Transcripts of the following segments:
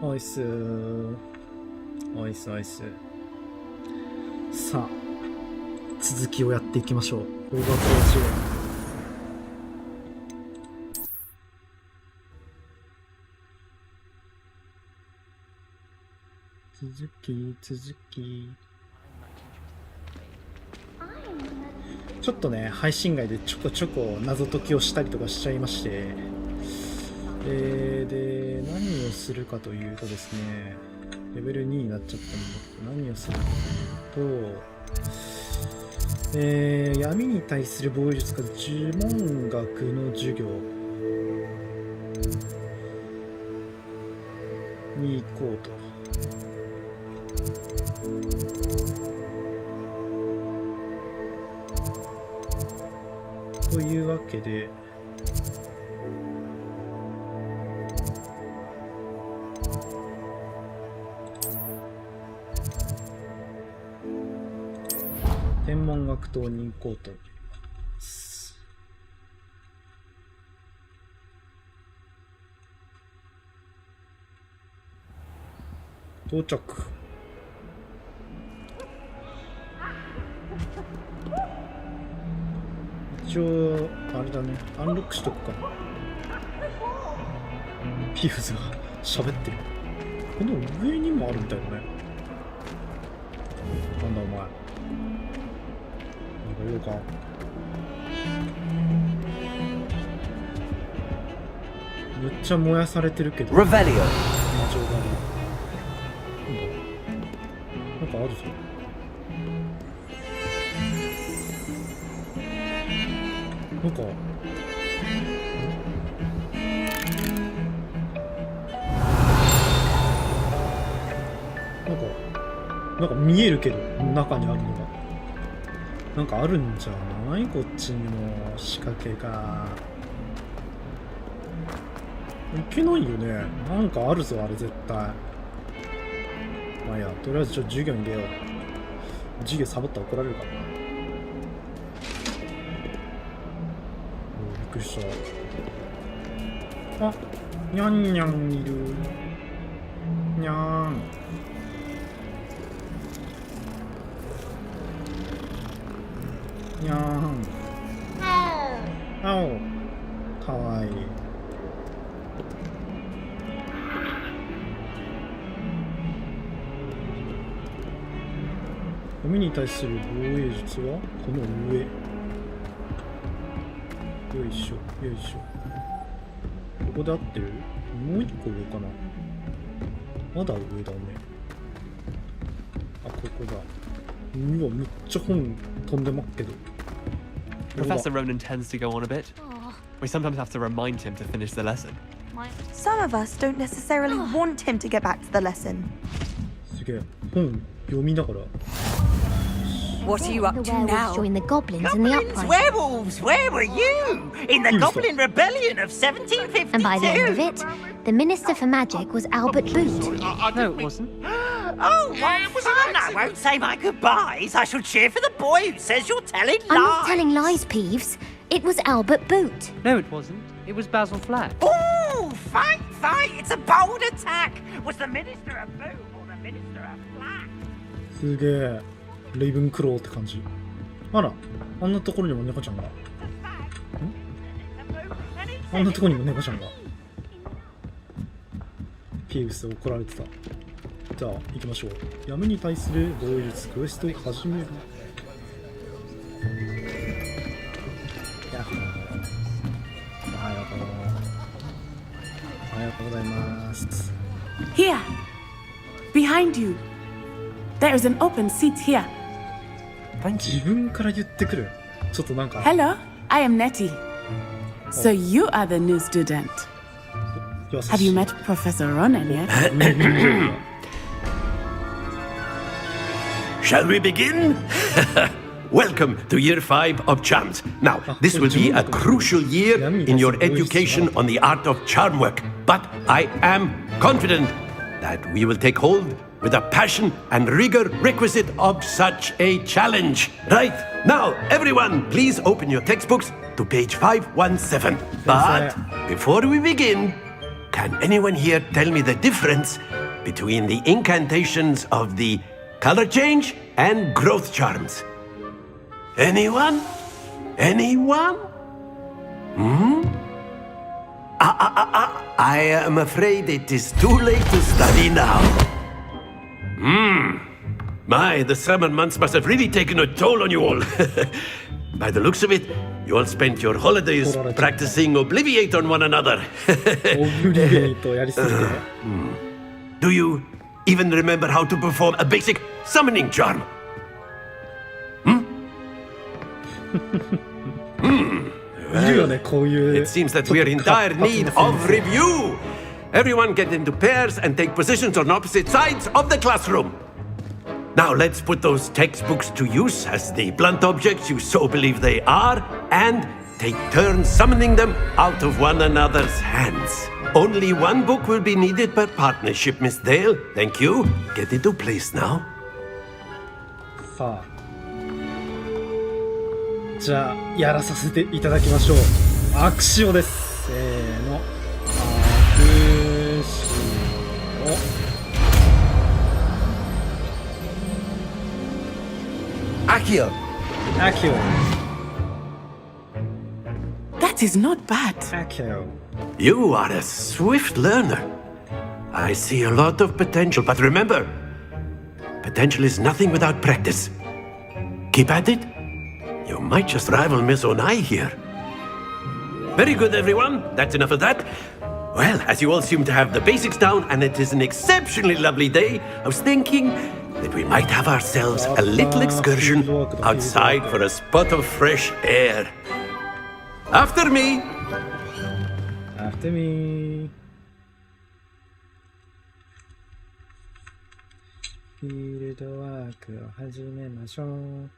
おいすー。おいすおいす。さあ、続きをやっていきましょう。5月続き。ちょっとね、配信外でちょこちょこ謎解きをしたりとかしちゃいまして、で、何をするかというとですね、レベル2になっちゃったんで、何をするかというと、闇に対する防御術か呪文学の授業に行こうと。というわけで、天文学棟に行こうと思います。到着。一応あれだね、アンロックしとくか。ピューズが喋ってる。この上にもあるみたいだね。なんだお前、なんか言おうか。めっちゃ燃やされてるけど。レベリオ。なんかあるぞ。なんか見えるけど、中にあるのがなんかあるんじゃない？こっちにも仕掛けがいけないよね。なんかあるぞ、あれ絶対。まあいいや、とりあえず授業に出よう。授業サボったら怒られるからな。びっくりした。あ、にゃんにゃんいる。にゃーん。にゃーん。あお。かわいい。ゴミに対する防衛術はこの上。よいしょよいしょ。ここで合ってる？もう一個上かな。まだ上だね。あ、ここだ。うわ、めっちゃ本飛んでますけど。Professor Ronan tends to go on a bit. We sometimes have to remind him to finish the lesson. Some of us don't necessarily want him to get back to the lesson. すげえ。本読みながら。What are you up to now? Joined the goblins in the Goblins, uprising. werewolves, where were you? In the Goblin Rebellion of 1752. And by the end of it, the Minister for Magic was Albert Boot. No, it wasn't. Oh, what fun! I won't say my goodbyes. I shall cheer for the boy who says you're telling lies. I'm not telling lies, Peeves. It was Albert Boot. No, it wasn't. It was Basil Flack. Oh, fight! It's a bold attack. Was the Minister a boot or the Minister a flat? すげえ。レイブンクローって感じ。あら、あんなところにも猫ちゃんが。あんなところにも猫ちゃんが。ピーウス怒られてた。じゃあ行きましょう。闇に対する防御術クエストを始める。やっほー。おはようございます。 Here, behind you. There is an open seat here. 自分から言ってくる。ちょっとなんか。 Hello, I am Nettie. So you are the new student. Have you met Professor Ronan yet? Shall we begin? Welcome to Year 5 of Charms. Now, this will be a crucial year in your education on the art of charm work. But I am confident that we will take hold with the passion and rigor requisite of such a challenge. Right, now, everyone, please open your textbooks to page 517. But before we begin, Can anyone here tell me the difference between the incantations of the color change and growth charms? Anyone? Anyone? I am afraid it is too late to study now. My, the summer months must have really taken a toll on you all. By the looks of it, you all spent your holidays practicing Obliviate on one another. オブリゲートやりすぎて。Do you even remember how to perform a basic summoning charm? いるよね、こういう。 It seems that we are in dire need of review. Everyone get into pairs and take positions on opposite sides of the classroom. Now let's put those textbooks to use as the blunt objects you so believe they are, and take turns summoning them out of one another's hands. Only one book will be needed per partnership, Miss Dale. Thank you. Get into place now. さあ。じゃあ、やらさせていただきましょう。アクシオです。せーの。アクシオ。Accio. Accio. That is not bad. Accio. You are a swift learner. I see a lot of potential, but remember, potential is nothing without practice. Keep at it. You might just rival Miss Onai here. Very good, everyone. That's enough of that. Well, as you all seem to have the basics down, and it is an exceptionally lovely day, I was thinking that we might have ourselves a little excursion outside for a spot of fresh air. After me. After me. フィールドワークを始めましょう。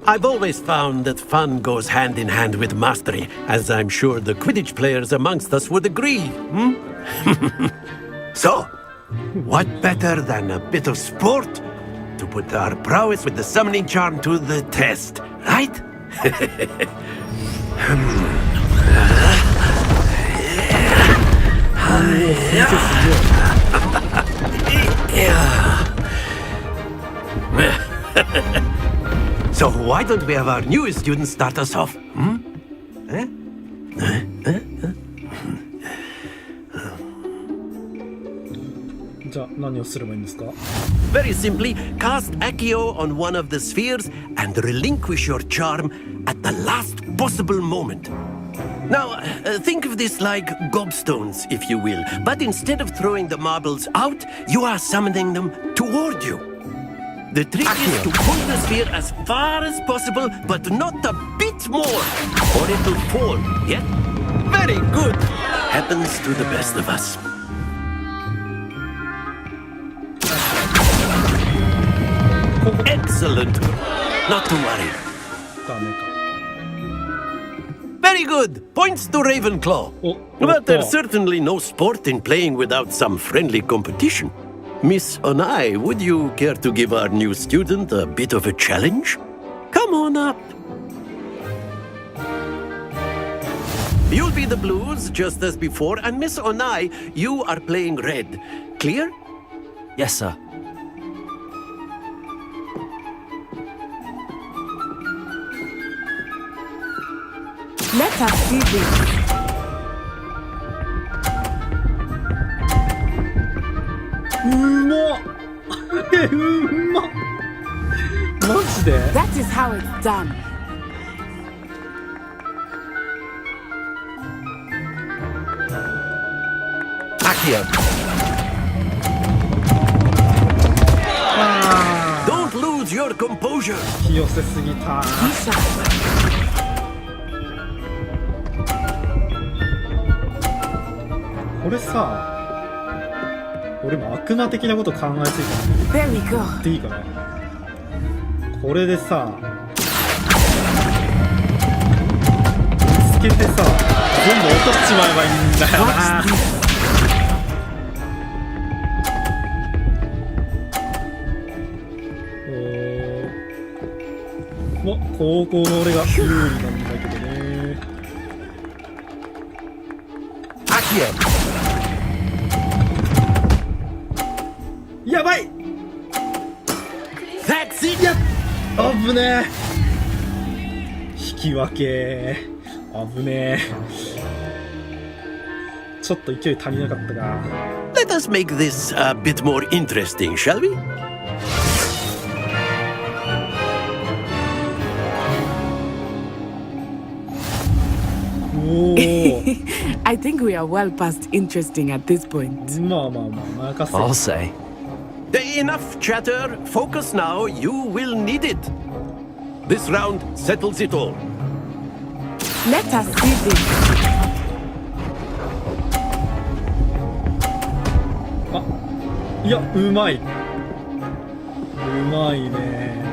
I've always found that fun goes hand in hand with mastery, as I'm sure the Quidditch players amongst us would agree. So, what better than a bit of sport to put our prowess with the summoning charm to the test, right? So why don't we have our newest student start us off? Very simply, cast Accio on one of the spheres and relinquish your charm at the last possible moment. Now, think of this like gobstones, if you will, but instead of throwing the marbles out, you are summoning them toward you. The trick is to pull the sphere as far as possible, but not a bit more, or it'll fall, yeah? Very good! Happens to the best of us. Excellent! Not to worry. Very good! Points to Ravenclaw. But there's certainly no sport in playing without some friendly competition. Miss Onai, would you care to give our new student a bit of a challenge? Come on up. You'll be the blues, just as before, and Miss Onai, you are playing red. Clear? Yes, sir. Let us see this. うんまっマジで That is how it's done. Accio. Don't lose your composure. 引き寄せすぎたこれさ俺も悪魔的なこと考えついたんだけど言っていいかなこれでさつけてさ全部落としちまえばいいんだよなま、高校の俺が有利なんだけどね。やばい。That's it! あぶねえ。引き分け。あぶねえ。ちょっと勢い足りなかったか。Let us make this a bit more interesting, shall we? I think we are well past interesting at this point. まあまあまあ、任せ。 I'll say. Enough chatter. Focus now. You will need it. This round settles it all. Let us see this. あ、いや、うまい。うまいね。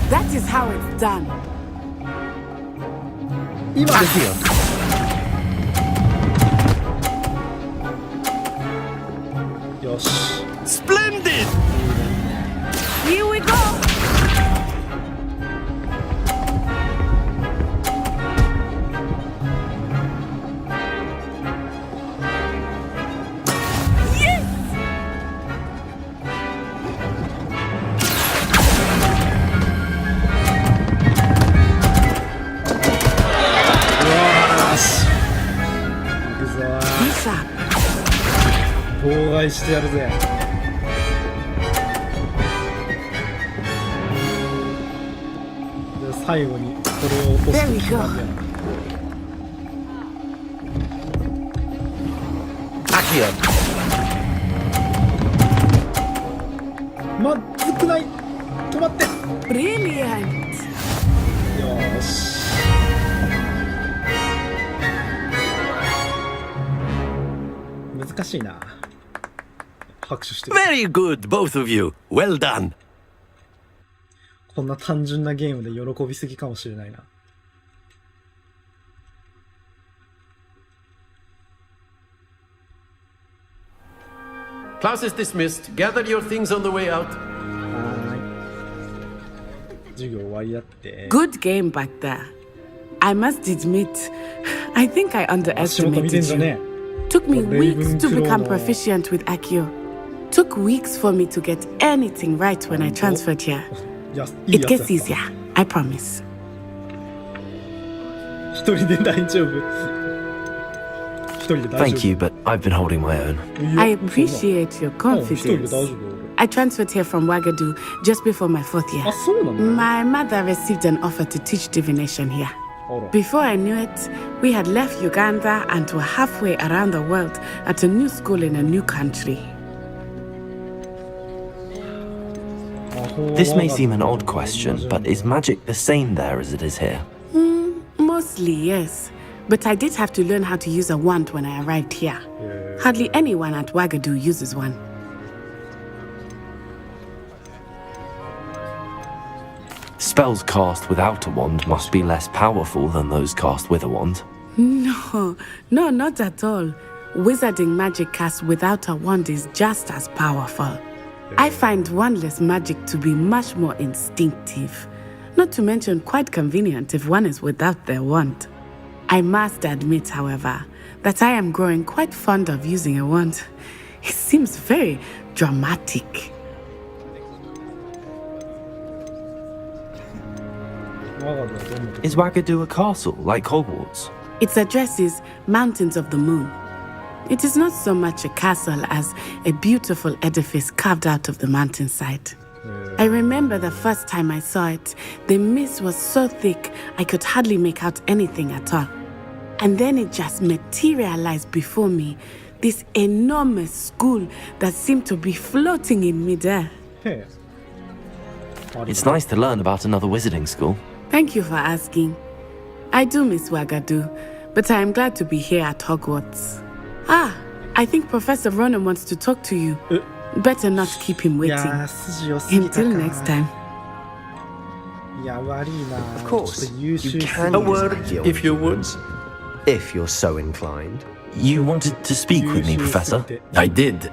That is how it's done. 今ですよ。よし。Splendid! Here we go. Yes! よし。行くぞ。 Bishop. 妨害してやるぜ。で最後にこれを起こすと決まりやな。まずくない。止まって。 Brilliant. よし。難しいな。拍手してる。 Very good, both of you. Well done. こんな単純なゲームで喜びすぎかもしれないな。Class is dismissed. Gather your things on the way out. はーい。授業終わりだって。 Good game back there. I must admit, I think I 足元見てん underestimated じゃね you. Took me weeks to become proficient with Accio. Took weeks for me to get anything right when I transferred here. え。いや、いい It やつ gets やった easier, I promise. 一人で大丈夫。一人で大丈夫。 Thank you, but I've been holding my own. いや I appreciate your 一人で confidence. 大丈夫。 I transferred here from Ouagadougou just before my 4th year. あ、そうなの。 My mother received an offer to teach divination here. あら。 Before I knew it, we had left Uganda and were halfway around the world at a new school in a new country. This may seem an odd question, but is magic the same there as it is here? Mostly, yes. But I did have to learn how to use a wand when I arrived here. Hardly anyone at Ouagadougou uses one. Spells cast without a wand must be less powerful than those cast with a wand. No, not at all. Wizarding magic cast without a wand is just as powerful. I find wandless magic to be much more instinctive. Not to mention quite convenient if one is without their wand. I must admit, however, that I am growing quite fond of using a wand. It seems very dramatic. Is Ouagadougou a castle like Hogwarts? Its address is Mountains of the Moon. It is not so much a castle as a beautiful edifice carved out of the mountainside. I remember the first time I saw it, the mist was so thick I could hardly make out anything at all. And then it just materialized before me, this enormous school that seemed to be floating in midair. Hey. It's nice to learn about another wizarding school. Thank you for asking. I do miss Ouagadougou, but I am glad to be here at Hogwarts. Ah, I think Professor Ronan wants to talk to you. Better not keep him い waiting. やー、筋良すぎたか。 Until next time. いや、悪いな。 Of course, ちょっと優秀す you ぎ can る A word, if you would. if you're so inclined. You wanted to speak with me, Professor? I did.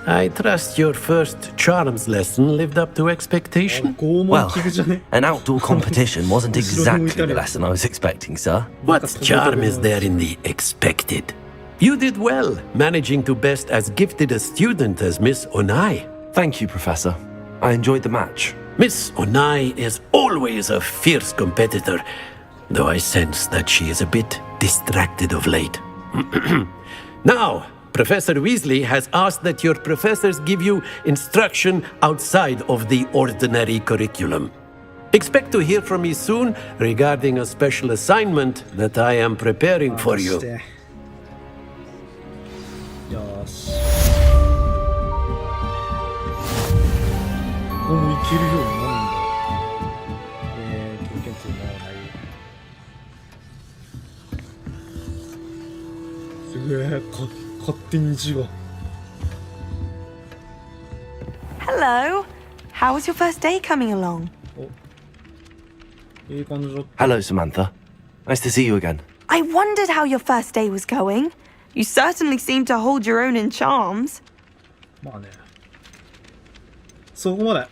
I trust your first charms lesson lived up to expectation. 拷問器具じゃね An outdoor competition wasn't exactly the lesson I was expecting, sir. What charm is there in the expected? You did well, managing to best as gifted a student as Miss Onai. Thank you, Professor. I enjoyed the match. Miss Onai is always a fierce competitor, though I sense that she is a bit distracted of late. Now, Professor Weasley has asked that your professors give you instruction outside of the ordinary curriculum. Expect to hear from me soon regarding a special assignment that I am preparing for you. よし。ここもいけるようになるんだ。経験値もない。すげえ、勝手に字が。Hello. How was your first day coming along? いい感じだった。 Hello, Samantha. Nice to see you again. I wondered how your first day was going. You certainly seem to hold your own in charms. まあね。そこまで。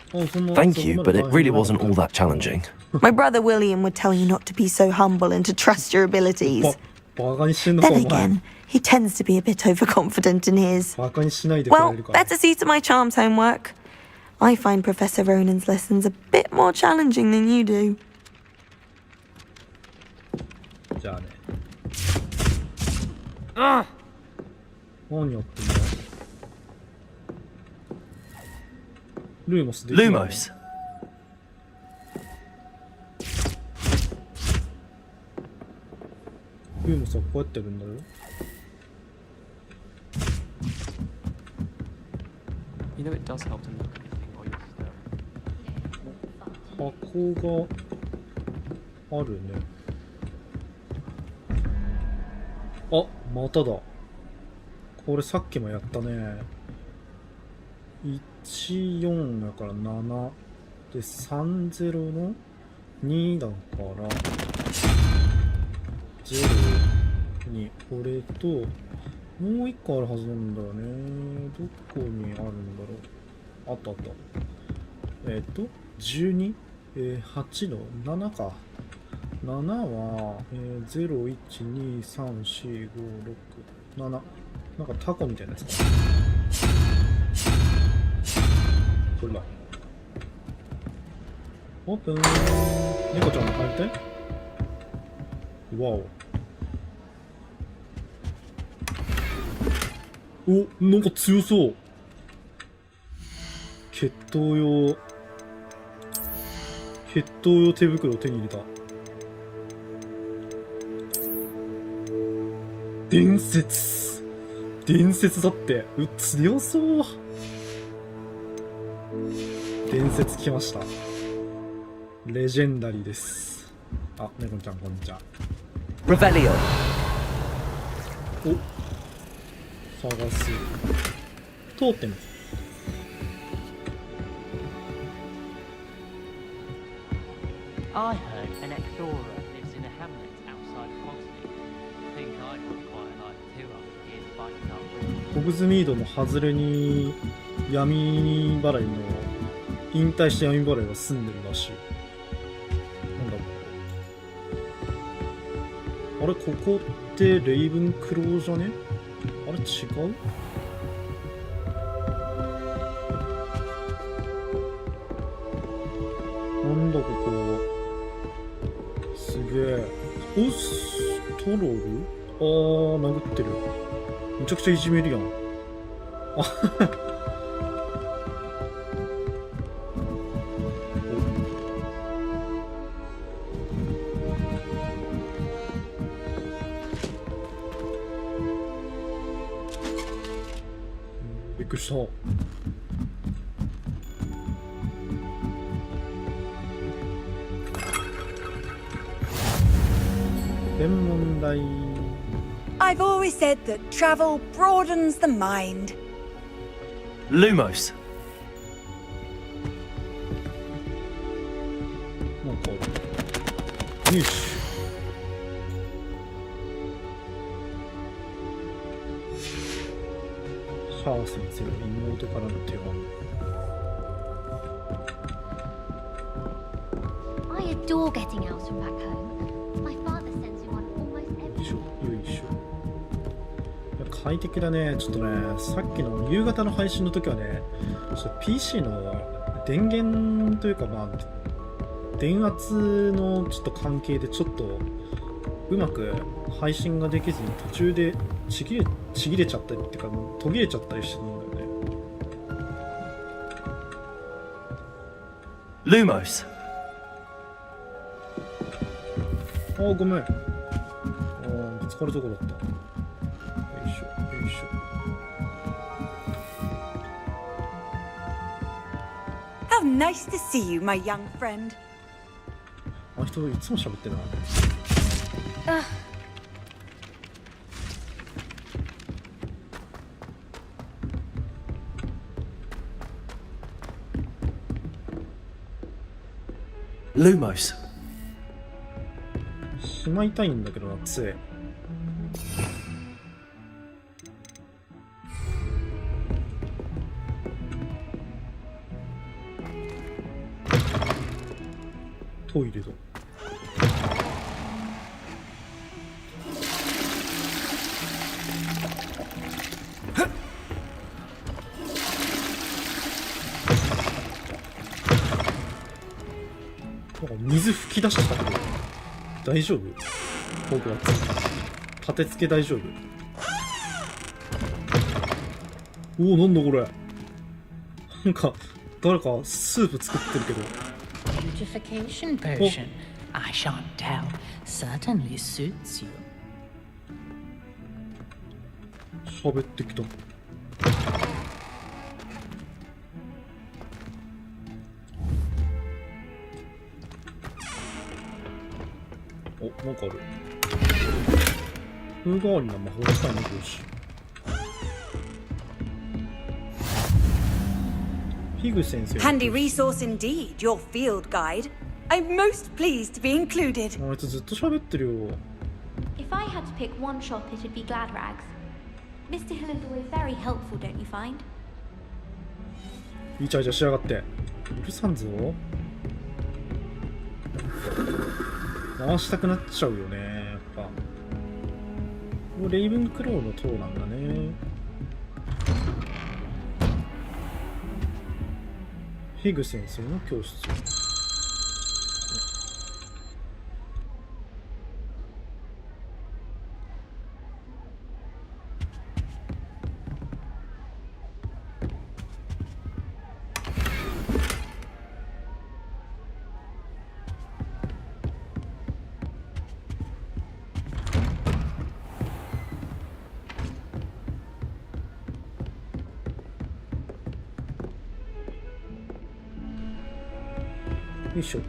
Thank you, but it really wasn't all that challenging. My brother William would tell you not to be so humble and to trust your abilities. バカにしてんのか、 Then お前。 again, he tends to be a bit overconfident in his. バカにしないでくれ Well, るから。 better see to my charms homework. I find Professor Ronan's lessons a bit more challenging than you do. じゃあね。何やってんの？ルーモスできないの？ Lumos. ルーモスはこうやってやるんだよ。You know, it does help to look at anything while you're still. 箱があるね。あ、まただ。これさっきもやったね。14だから7で30の2だから0にこれともう1個あるはずなんだよね。どこにあるんだろう。あったあった。12、8の7か。7は、0、1、2、3、4、5、6、7。なんかタコみたいなやつ。これだ。オープン。猫ちゃんも入りたい？わお。お、なんか強そう。決闘用手袋を手に入れた。伝説だって。強そう。伝説来ました。レジェンダリーです。あ、猫ちゃんこんにちは。 Revelio. お、探す。トーテム。I heard an explorer lives in a hamlet outside of Hogsmeade. Think I'd want quite a life too after years fighting up. ホグズミードの外れに闇払いの引退して闇払いが住んでるらしい。なんだこれ。あれ、ここってレイブンクローじゃね？あれ違う？なんだここは。すげえ。おストロール？殴ってる。めちゃくちゃいじめるやん。あびっくりした。天文台。I've always said that travel broadens the mind. Lumos. なんかある。よし。シャカー先生の妹からの手紙。 I adore getting out and back home. My father sends me one almost よ every いしょよいしょ。いや快適だね。ちょっとね、さっきの夕方の配信の時はね、ちょっと PC の電源というか、まあ電圧のちょっと関係でちょっとうまく配信ができずに途中でちぎれちゃったりっていうか、途切れちゃったりしてるんだよね。 Lumos. あーごめん。あーぶつかるとこだった。よいしょよいしょ。 How nice to see you, my young friend. あの人いつも喋ってるな。 Lumos. しまいたいんだけどな、杖。トイレだ。なんか水吹き出してたけど大丈夫？僕は立て付け大丈夫？おお、なんだこれ。なんか誰かスープ作ってるけど。 Beautification potion. I shan't tell. Certainly suits you. 喋ってきた。お、なんかある。風変わりな魔法使いの帽子。ヒグ先生。 Handy resource indeed, your field guide. I'm most pleased to be included. あいつずっと喋ってるよ。 If I had to pick one shop, it'd be Glad Rags. Mr. Hill is always very helpful, don't you find? イチャイチャしやがって。許さんぞ。回したくなっちゃうよね、やっぱ。これレイブンクローの塔なんだね。ヒグ先生の教室。よいしょ。い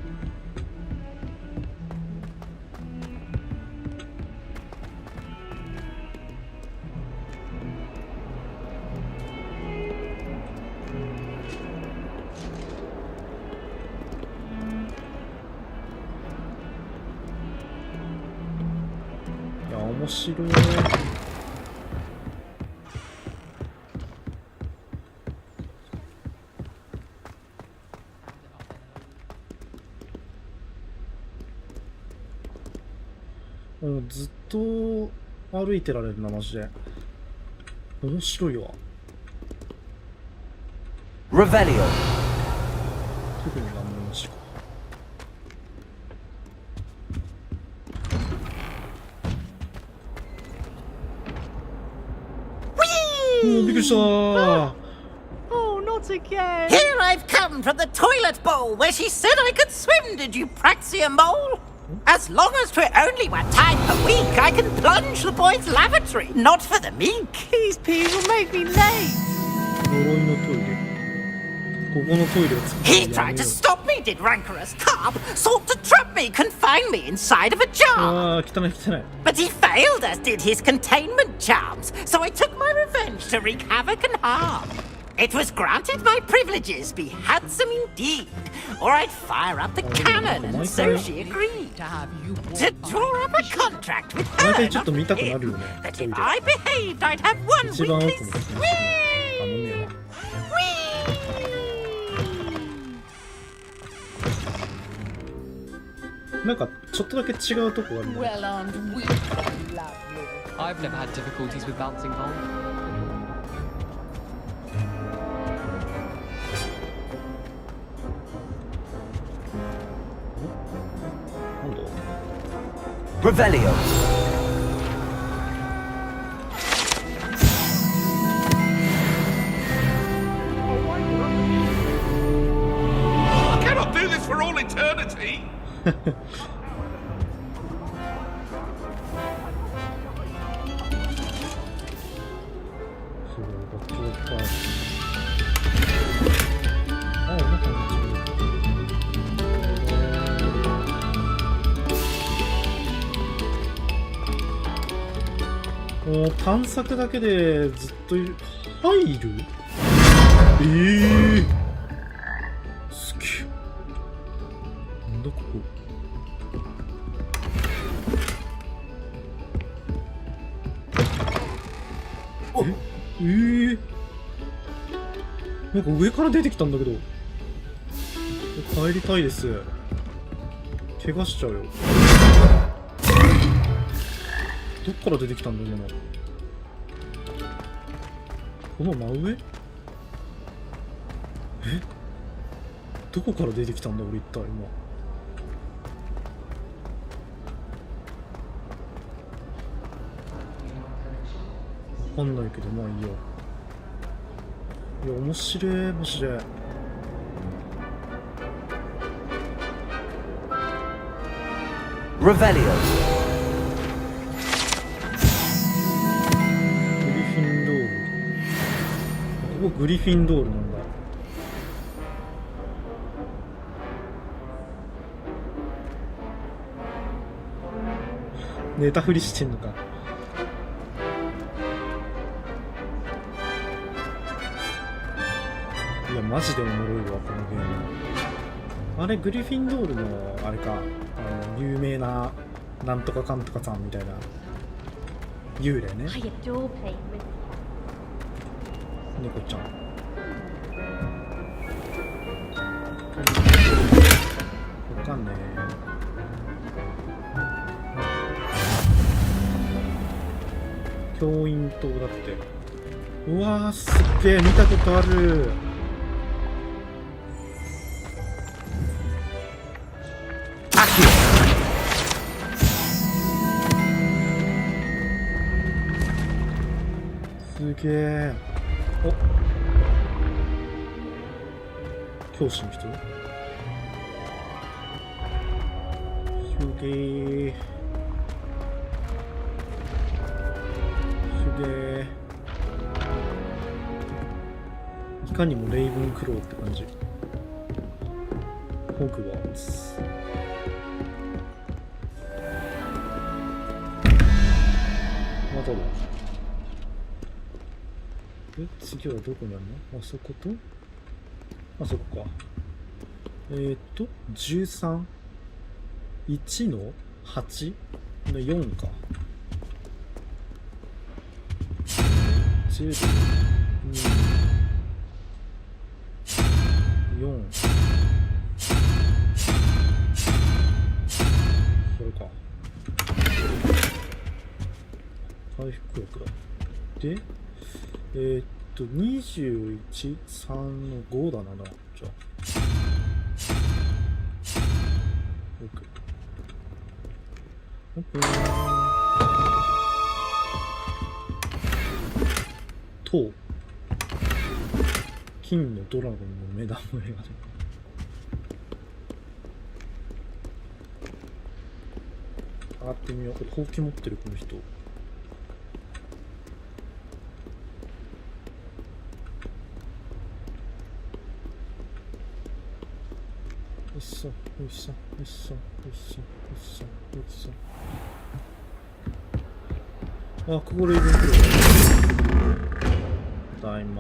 や、面白い。もうずっと歩いてられるな、マジで。面白いわ。 Revelio. 特に何もなしか。おー、びっくりしたー。 Oh, not again. Here I've come from the toilet bowl where she said I could swim, did you praxia mole? As long as for only 1 time per week, I can plunge the boy's lavatory, not for the meek. These peas will make me late. 呪いのトイレ。ここのトイレを作って He や tried め to よう。 stop me, did rancorous carp, sought to trap me, confine me inside of a jar. ああ、汚い汚い。 But he failed, as did his containment charms, so I took my revenge to wreak havoc and harm. It was granted my privileges be handsome indeed, or I'd fire up the cannon, and so she agreed to draw up a contract with 毎 her, 回ちょっ not と見たくな him, るよね。 that トイ if レ。 I behaved, I'd have one 一番 weekly 奥のですね。 swing. なんかちょっとだけ違うとこがあるね。 Well, aren't we lovely? I've never had difficulties with bouncing balls. なんだ Revelio. I cannot do this for all eternity. すごい楽器がいっぱいある。あ、なんかもう探索だけでずっといる。入る？すげえ。なんだここ。なんか上から出てきたんだけど。帰りたいです。怪我しちゃうよ。どっから出てきたんだ今の。この真上？どこから出てきたんだ俺一体今。わかんないけどまあいいや。いや面白いマジで。Revelio. グリフィンドール。ここグリフィンドールなんだ。ネタフリしてんのか。いやマジでおもろいわこのゲーム。あれグリフィンドールのあれか、有名ななんとかかんとかさんみたいな幽霊ね。 I adore playing with 猫ちゃん。わかんねえ。教員棟だって。うわーすっげえ見たことある。すげえ。お、教師の人。すげえ。すげえ。いかにもレイブンクローって感じ。ホグワーツ。まだだ。次はどこにあるの？あそこと、あそこか。13、1の8の4か。10、2、4。これか。回復力だ。で、21、3の5だな、じゃあ。OK。と、金のドラゴンの目玉絵がね。上がってみよう。ほうき持ってるこの人。よいしょ、よいしょ、よいしょ、よいしょ、よいしょ、よいしょ。あ、ここレイブンクロー。ただいま。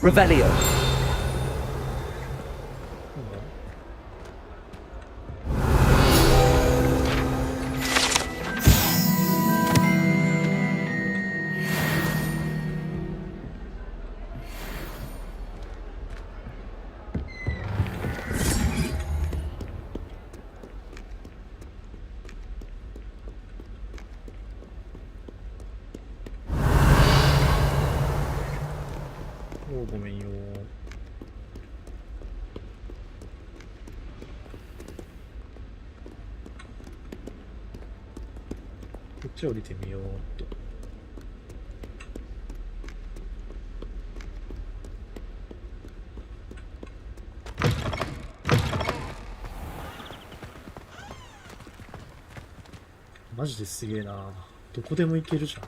Revelio. すじゃあ降りてみようっと。マジですげえな。どこでも行けるじゃん。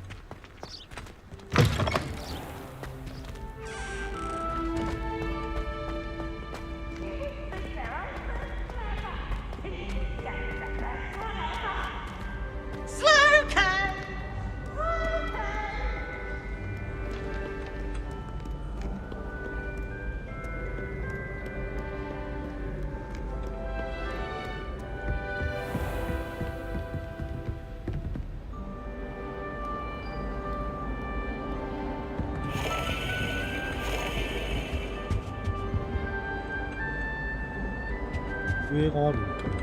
上があるみたいな。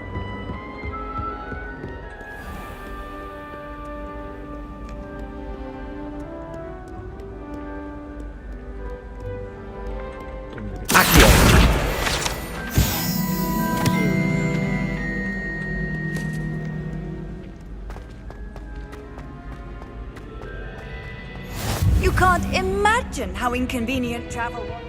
You can't imagine how inconvenient travel was.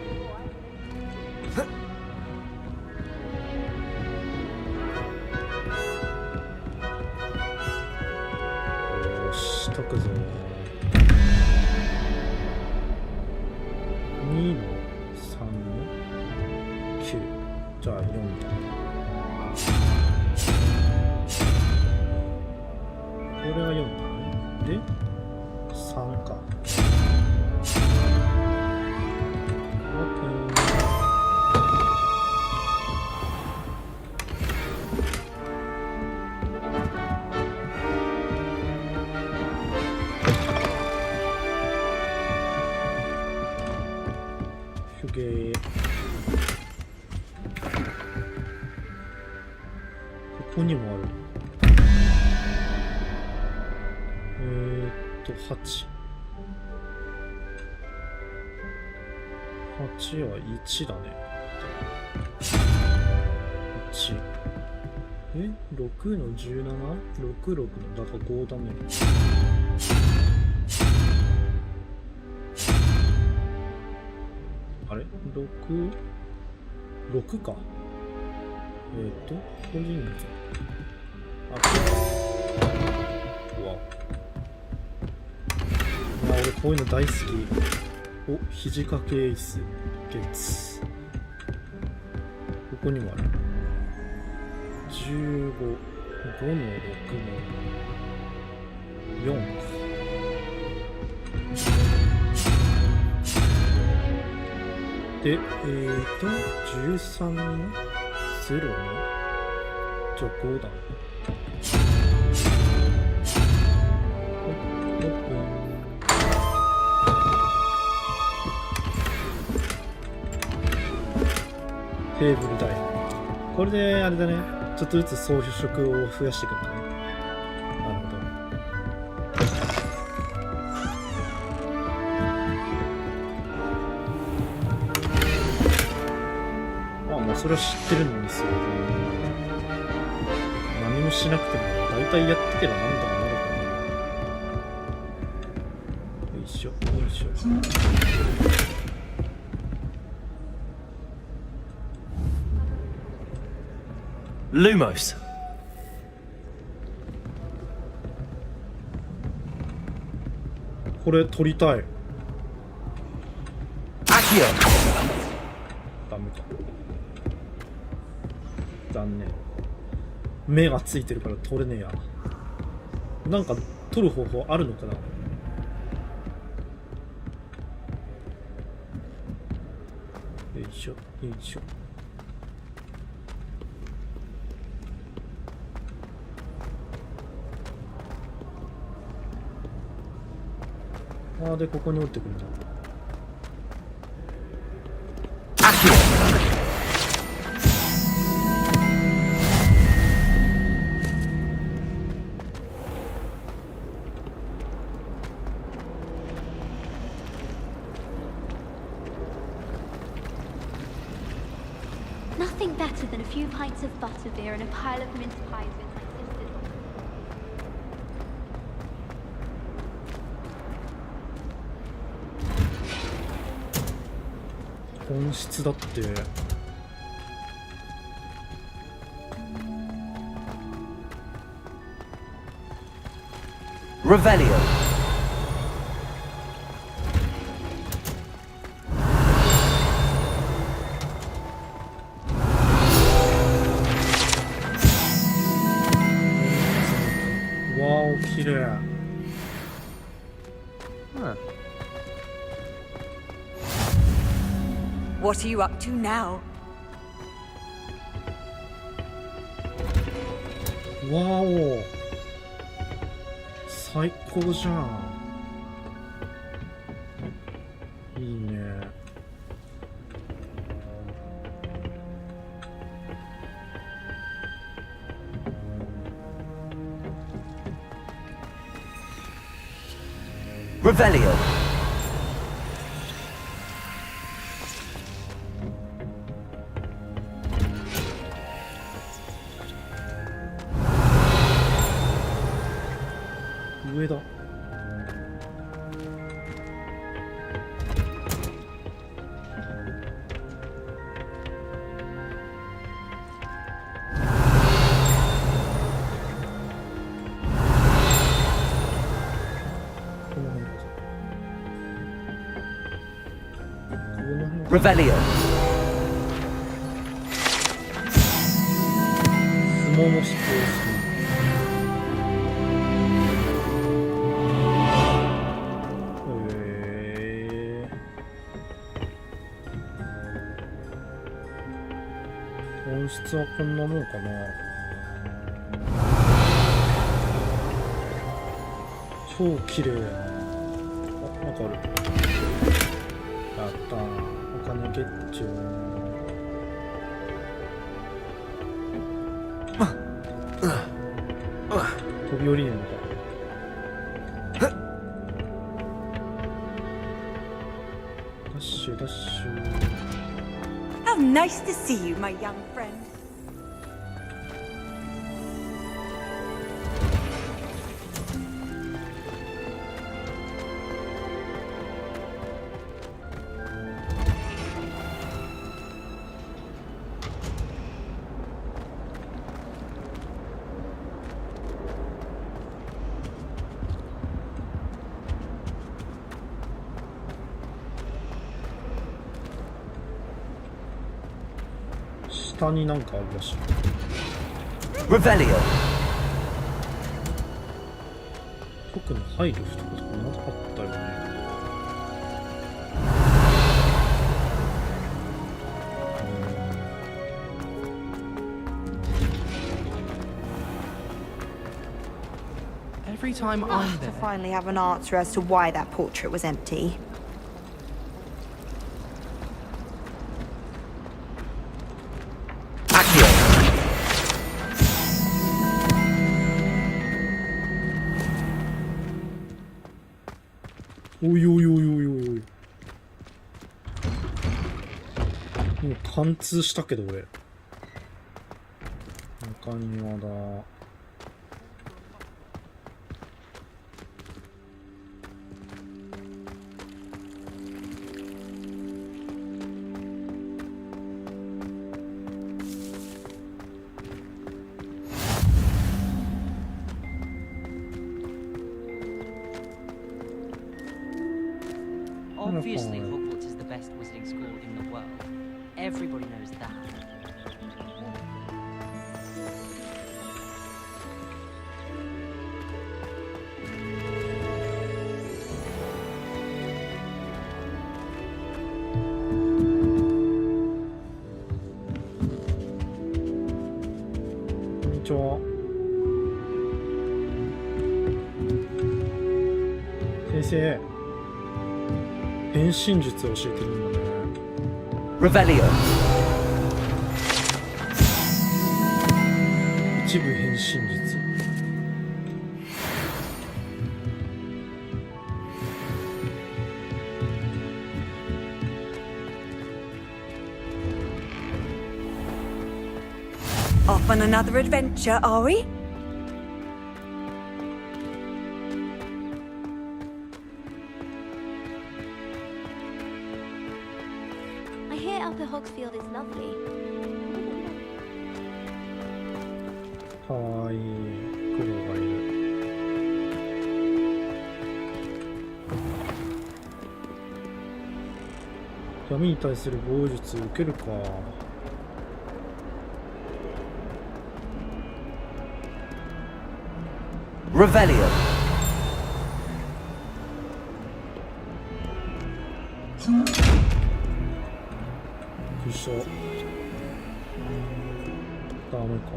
解くぞ。2の3の9。じゃあ4だ。これが4だね。で3か。ここにもある。8。8は1だね。1。6の 17？66 のだから5だね。あれ 6？6 か。個人数。うわ。いや、俺こういうの大好き。お、肘掛け椅子。ゲッツ。ここにもある。15。5の6の4か。で、13の0のじゃあ5だ。テーブル台。これであれだね。ちょっとずつ装飾を増やしていくんだね。なるほど。もうそれは知ってるんですよ。何もしなくても大体やってけばなんとかなるから。よいしょよいしょ。Lumos. これ取りたい。ダメか。残念。目がついてるから取れねえや。なんか取る方法あるのかな。よいしょよいしょ。ああ、でここに降りてくるんだ。Nothing better than a few pints of butterbeer and a pile of mince pies with my sisters. 本質だって。Revelio. Wow, 綺麗。What are you up to now? わお、最高じゃん。いいね。Revelio. 上だ。Revelio. 相撲も飛行する。本質はこんなもんかな。超綺麗。あ、なんかある。やったー。お金ゲッチュー。飛び降りるのか。ダッシュダッシュ。How nice to see you, my young friend. Revelio. 下になんかあるらしい。Revelio. 特に入るとかなかったよね。Every time I'm To there. finally have an answer as to why that portrait was empty.おいおいおいおいおい。もう貫通したけど俺。中庭だ。Obviously, Hogwarts is the best wizarding school in the world. Everybody knows that. Konnichiwa. 先生。変身術を教えてるんだね。Revelio. 一部変身術。Off on another adventure, are we? I field is lovely. かわいい黒がいる。闇に対する防御術受けるか。Revelio. くしょ。ダメか。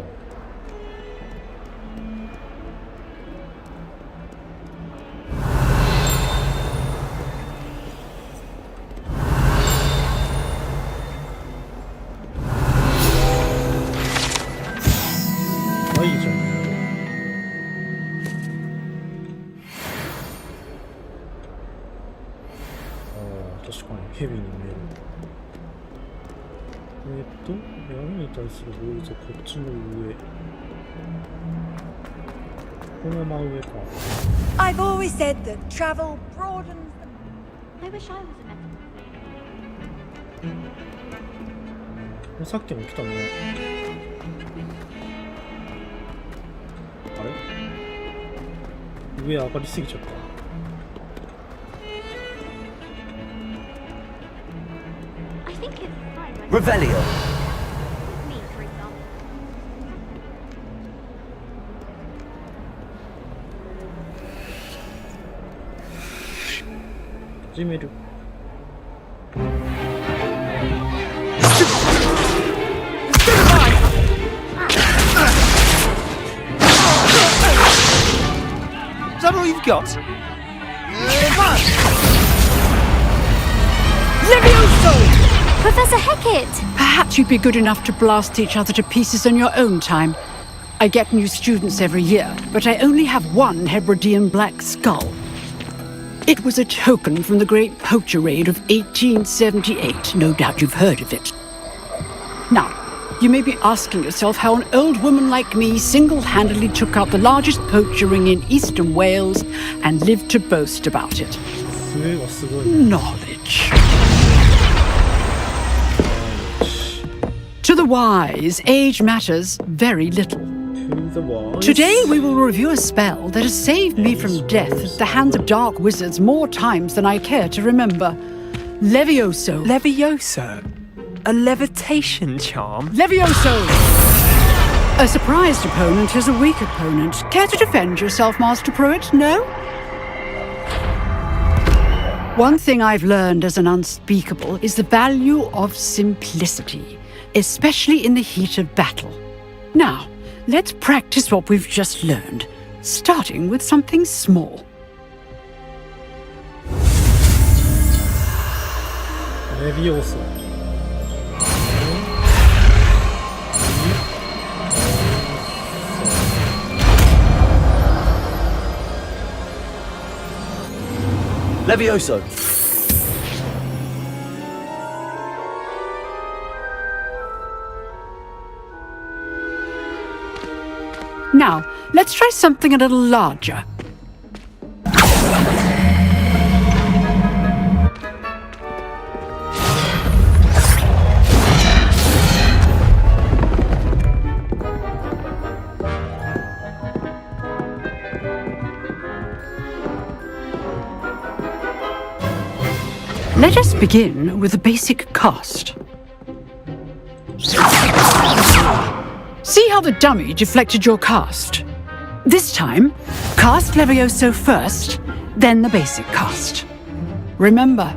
いいじゃん。確かにヘビに見える。闇に対する防御術はこっちの上。このまま上か。I've always said that travel broadens the... I wish I was a medical. さっきも来たね。あれ？上上がりすぎちゃった。Revelio. Me, for example. 始める。Is that all you've got? Levioso! Professor Hecat! Perhaps you'd be good enough to blast each other to pieces on your own time. I get new students every year, but I only have one Hebridean black skull. It was a token from the Great Poacher Raid of 1878. No doubt you've heard of it. Now, you may be asking yourself how an old woman like me single-handedly took out the largest poacher ring in eastern Wales and lived to boast about it. Knowledge. To the wise, age matters very little. Today we will review a spell that has saved me from death at the hands of dark wizards more times than I care to remember. Levioso. Levioso? A levitation charm? Levioso! A surprised opponent is a weak opponent. Care to defend yourself, Master Pruitt? No? One thing I've learned as an unspeakable is the value of simplicity, especially in the heat of battle. Now, let's practice what we've just learned, starting with something small. Levioso. Levioso. Now, let's try something a little larger. Let us begin with the basic cast. See how the dummy deflected your cast? This time, cast Levioso first, then the basic cast. Remember,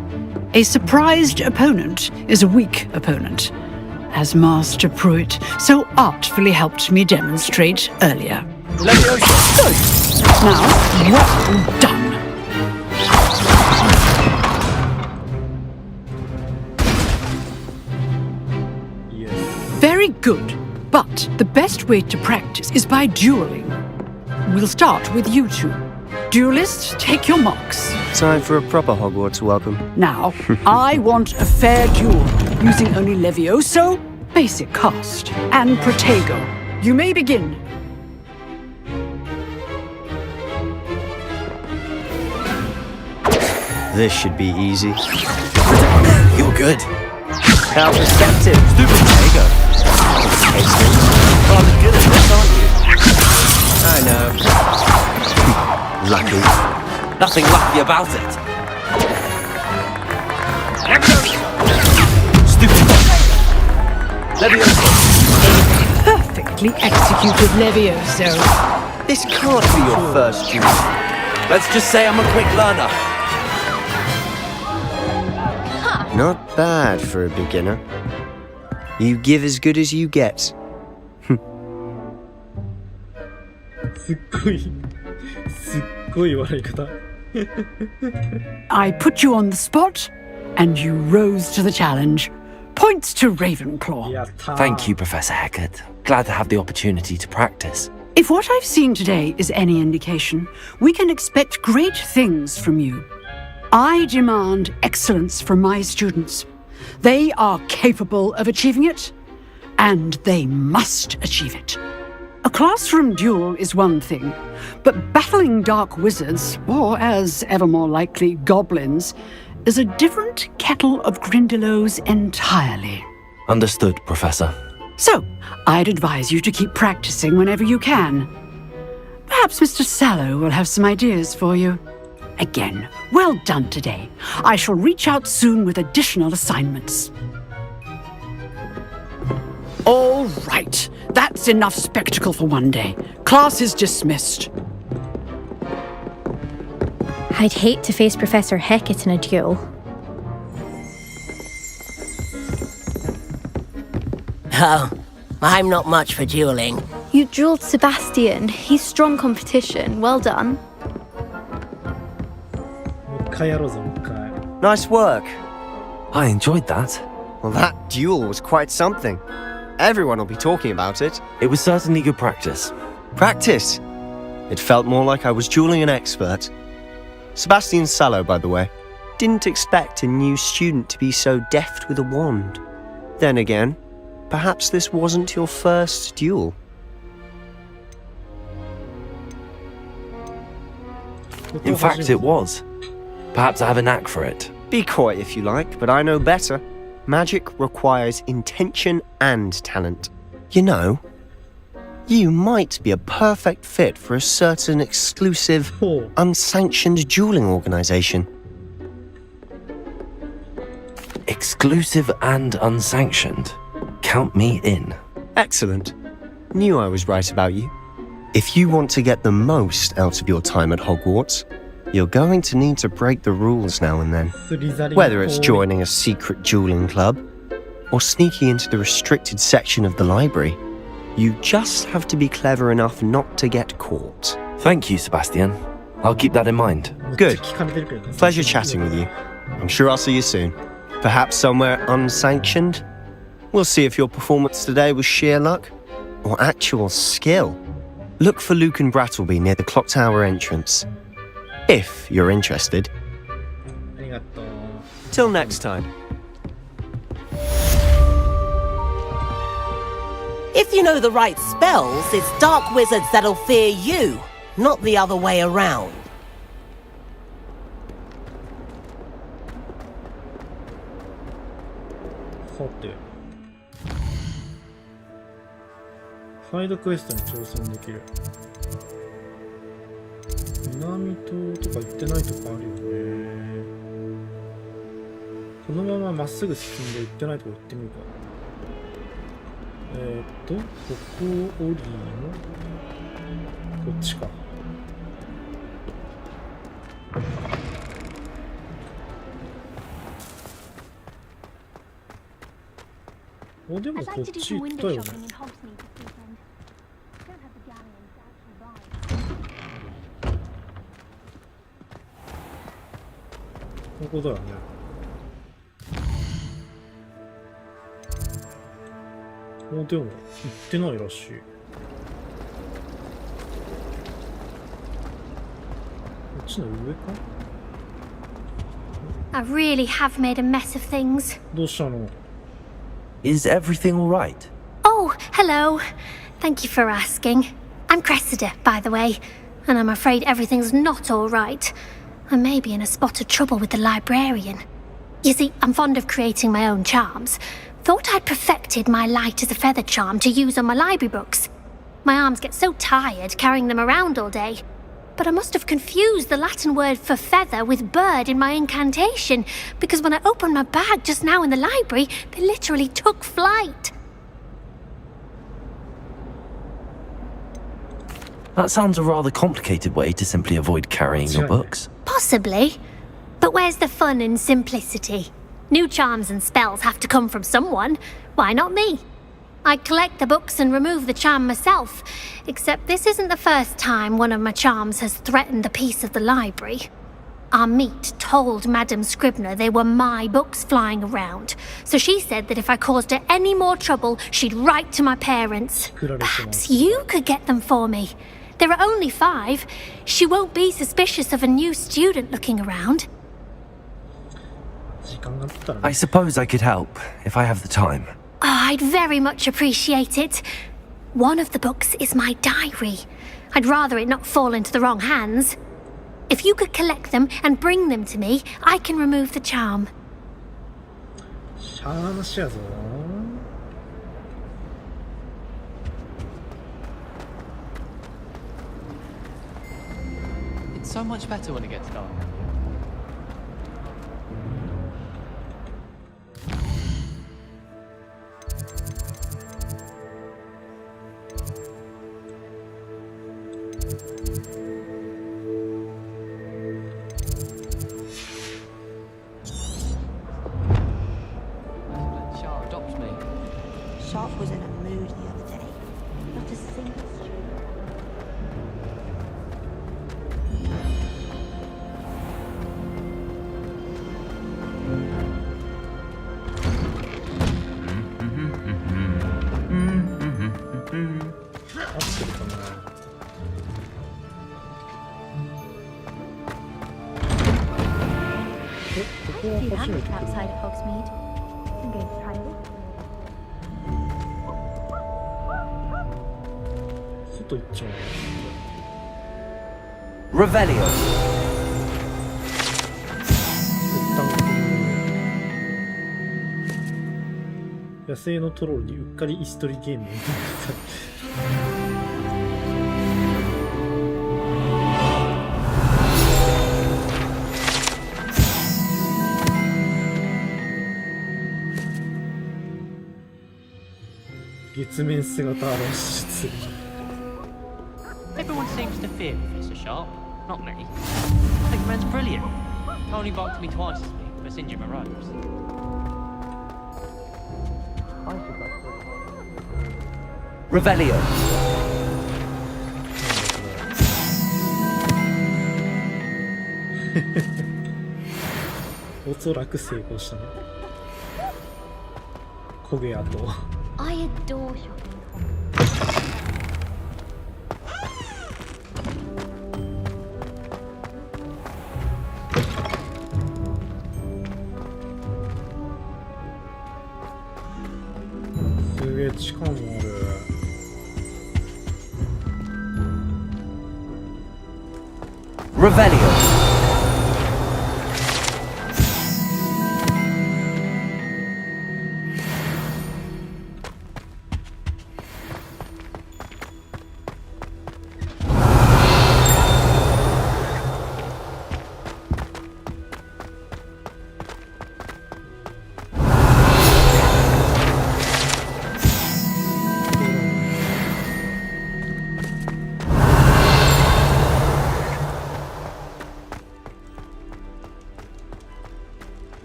a surprised opponent is a weak opponent, as Master Pruitt so artfully helped me demonstrate earlier. Levioso! Good. Now, well done. Very good, but the best way to practice is by dueling. We'll start with you two. Duelists, take your marks. Time for a proper Hogwarts welcome. Now, I want a fair duel, using only Levioso, basic cast, and Protego. You may begin. This should be easy. You're good. How perceptive. Stupid Diego. Rather good at this, aren't you? I know. Lucky. Nothing lucky about it. Stupid Levioso. Perfectly executed Levioso. This can't be your first duel. Let's just say I'm a quick learner. Not bad for a beginner. You give as good as you get. すっごい笑い方。I put you on the spot, and you rose to the challenge. Points to Ravenclaw. Thank you, Professor Hecat. Glad to have the opportunity to practice. If what I've seen today is any indication, we can expect great things from you. I demand excellence from my students. They are capable of achieving it, and they must achieve it. A classroom duel is one thing, but battling dark wizards, or as ever more likely, goblins, is a different kettle of Grindylows entirely. Understood, Professor. So, I'd advise you to keep practicing whenever you can. Perhaps Mr. Sallow will have some ideas for you. Again, well done today. I shall reach out soon with additional assignments. All right, that's enough spectacle for one day. Class is dismissed. I'd hate to face Professor Hecat in a duel. Oh, I'm not much for dueling. You duelled Sebastian. He's strong competition. Well done. Nice work. I enjoyed that. Well, that duel was quite something. Everyone will be talking about it. It was certainly good practice. Practice? It felt more like I was dueling an expert. Sebastian Sallow, by the way. Didn't expect a new student to be so deft with a wand. Then again, perhaps this wasn't your first duel. In fact, it was. Perhaps I have a knack for it. Be coy if you like, but I know better. Magic requires intention and talent. You know, you might be a perfect fit for a certain exclusive, unsanctioned dueling organization. Exclusive and unsanctioned. Count me in. Excellent. Knew I was right about you. If you want to get the most out of your time at Hogwarts, you're going to need to break the rules now and then. Whether it's joining a secret dueling club or sneaking into the restricted section of the library, you just have to be clever enough not to get caught. Thank you, Sebastian. I'll keep that in mind. Good. Pleasure chatting with you. I'm sure I'll see you soon. Perhaps somewhere unsanctioned? We'll see if your performance today was sheer luck or actual skill. Look for Luke and Brattleby near the clock tower entrance. If you're interested. Till next time. If you know the right spells, it's dark wizards that'll fear you, not the other way around. Side quest に挑戦できる。南島とか行ってないとこあるよね。このまままっすぐ進んで行ってないとこ行ってみるか。ここ降りのこっちか。お、でもこっち行ったよね。ここだよね。お、でも行ってないらしい。こっちの上か？ I really have made a mess of things. どうしたの？ Is everything all right? Oh, hello. Thank you for asking. I'm Cressida, by the way, and I'm afraid everything's not all right. I may be in a spot of trouble with the librarian. You see, I'm fond of creating my own charms. Thought I'd perfected my light as a feather charm to use on my library books. My arms get so tired carrying them around all day. But I must have confused the Latin word for feather with bird in my incantation, because when I opened my bag just now in the library, they literally took flight. That sounds a rather complicated way to simply avoid carrying your books. Possibly. But where's the fun in simplicity? New charms and spells have to come from someone. Why not me? I collect the books and remove the charm myself, except this isn't the first time one of my charms has threatened the peace of the library. Our meet told Madame Scribner they were my books flying around, so she said that if I caused her any more trouble, she'd write to my parents. Perhaps you could get them for me. There are only 5. She won't be suspicious of a new student looking around. I suppose I could help, if I have the time. Oh, I'd very much appreciate it. One of the books is my diary. I'd rather it not fall into the wrong hands. If you could collect them and bring them to me, I can remove the charm. It's so much better when it gets dark. Sharp was in a mood the other day. Not a single outside of Hogsmeade. I'm going to try it. Revelio. 野生のトロールにうっかり椅子取りゲームを月面姿露出 Everyone seems to fear Professor Sharp, not me. I think the man's brilliant. Only barked me twice as me for singeing my robes. Revelio. おそらく成功したね。焦げ跡。I adore shopping. Revelio.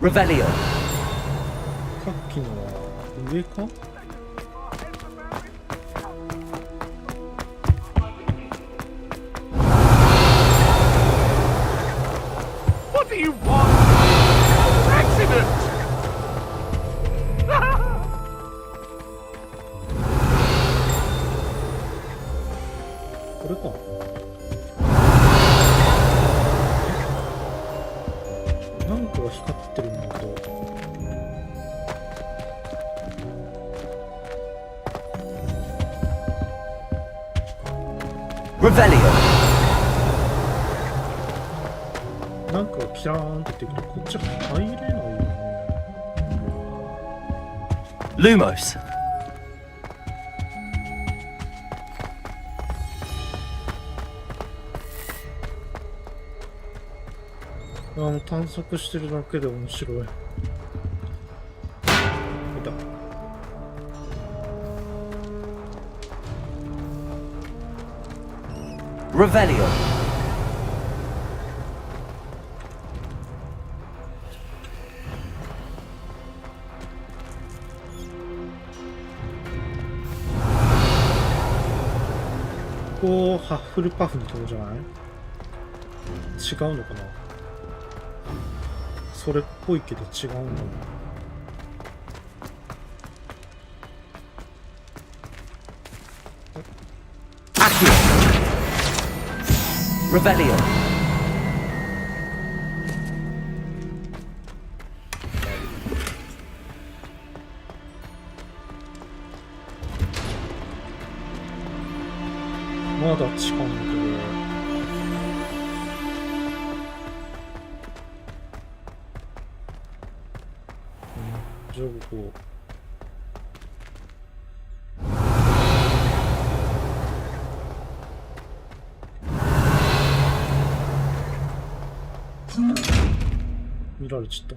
Revelio. さっきのは上かWhat do you want? Accident! これかなんかが光ってるんだけどなんかがキラーンって言ってくるこっち入れないよね Lumos. 探索してるだけで面白い。いた。Revelio. ここハッフルパフのとこじゃない？違うのかな？それっぽいけど違うんだな。Revelio. まだ近いんだけど。じゃあここ。見られちゃった。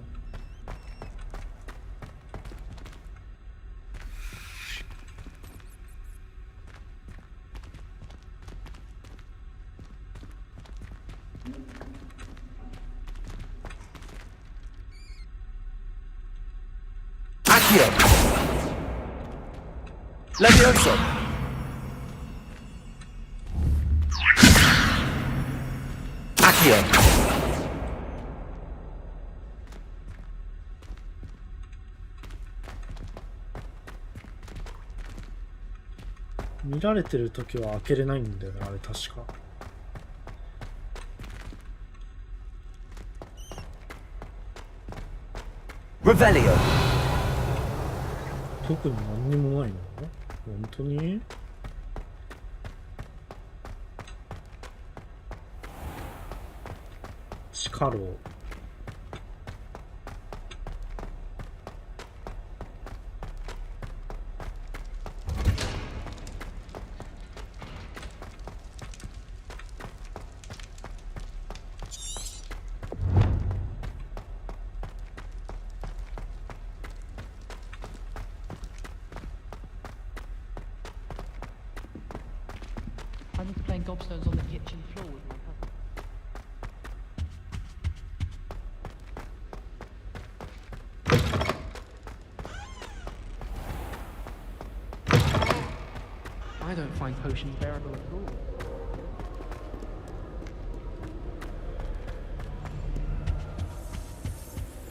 Levioso. 見られてるときは開けれないんだよね、あれ確か。Revelio. 特に何にもないの？本当に？地下牢。I was playing gobstones on the kitchen floor with my cousin. I don't find potions bearable at all.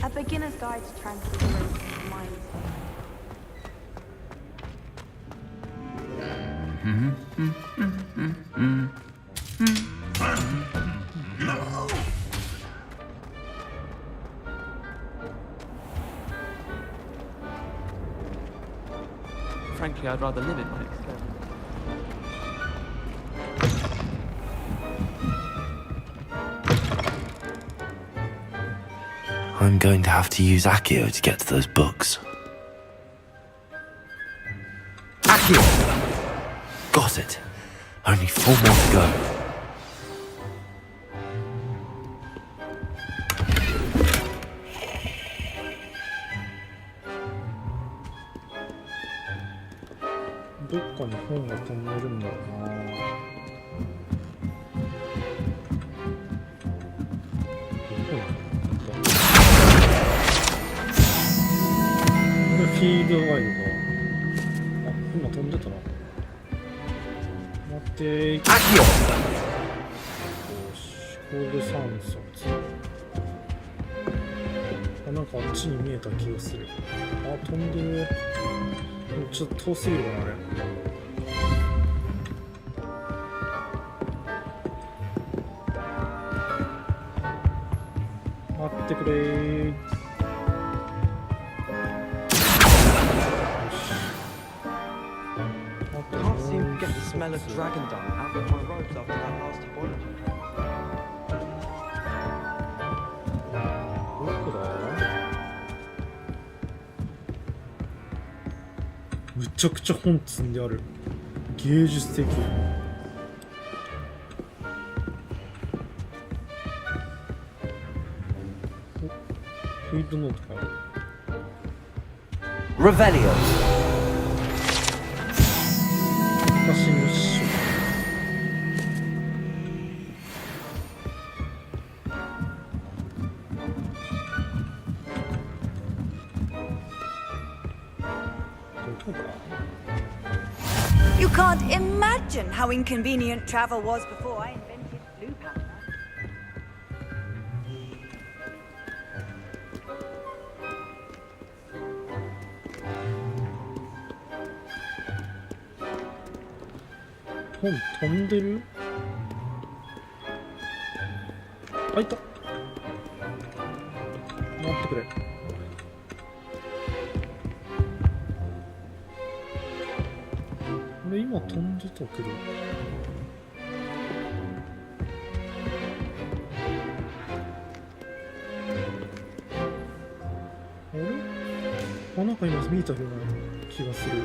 A beginner's guide to transfiguration of mind. Frankly, I'd rather live in my experiment. I'm going to have to use Accio to get to those books. Accio! Got it. Only 4 more to go. Accio! あっちに見えた気がする。あ、飛んでる。ちょっと遠すぎるかな、あれ。待ってくれー。Can't seem to get the smell of dragon dung out of my robes after that last topology. どこだ？ちゃくちゃ本積んである。芸術的。フィードノートか。Revelio. 私の師匠。You can't imagine how inconvenient travel was before I invented Blue Panther. 本飛んでる？あ、いた。待ってくれ。俺今飛んでたけど。あれ？あ、なんか今見えたような気がする。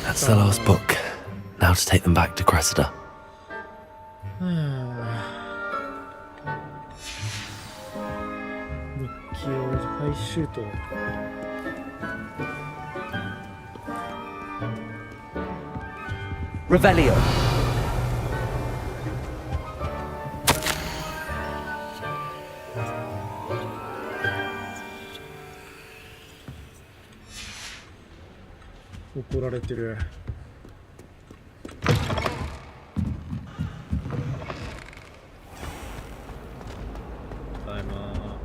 That's the last book. Now to take them back to Cressida. 日記を回収と。Revelio. 怒られてる。ただいま。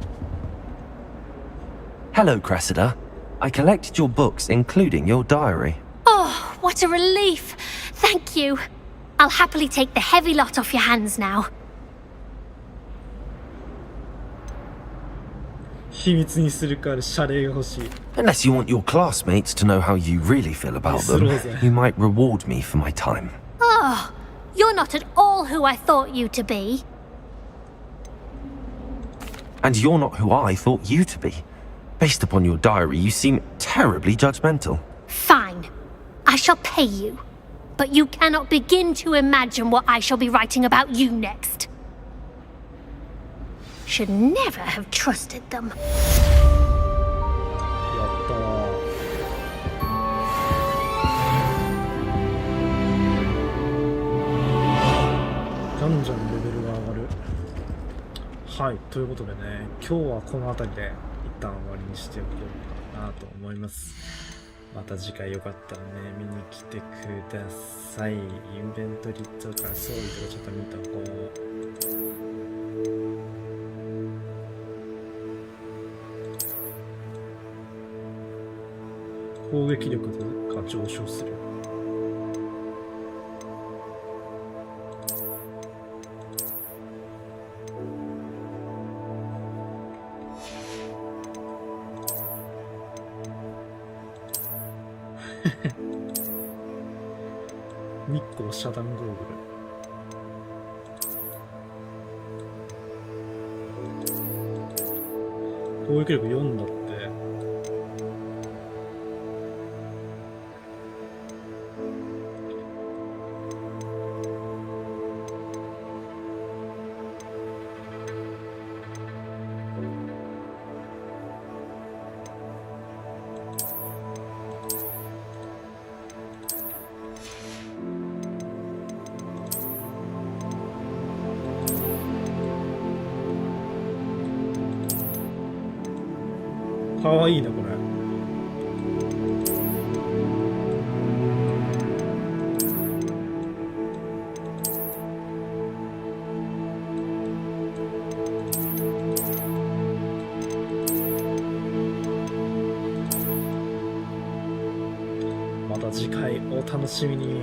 Hello, Cressida. I collected your books, including your diary. Oh, what a relief. Thank you. I'll happily take the heavy lot off your hands now. 秘密にするから謝礼が欲しい。 Unless you want your classmates to know how you really feel about them, you might reward me for my time. Oh, you're not at all who I thought you to be. And you're not who I thought you to be. Based upon your diary, you seem terribly judgmental. Fine. I shall pay you. But you cannot begin to imagine what I shall be writing about you next. Should never have trusted them. やったー。じゃんじゃんレベルが上がる。はい、ということでね、今日はこの辺りで一旦終わりにしておこうかなと思います。また次回よかったらね、見に来てください。インベントリとかそういうとこちょっと見とこう。攻撃力が上昇する。日光遮断ゴーグル。攻撃力4だって。かわいいねこれ。また次回お楽しみに。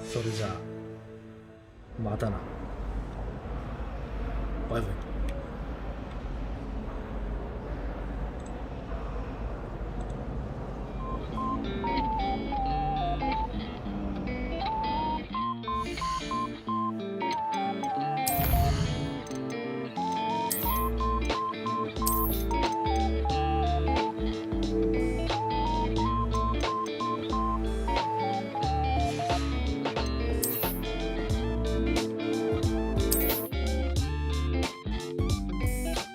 それじゃあまたな。バイバイ。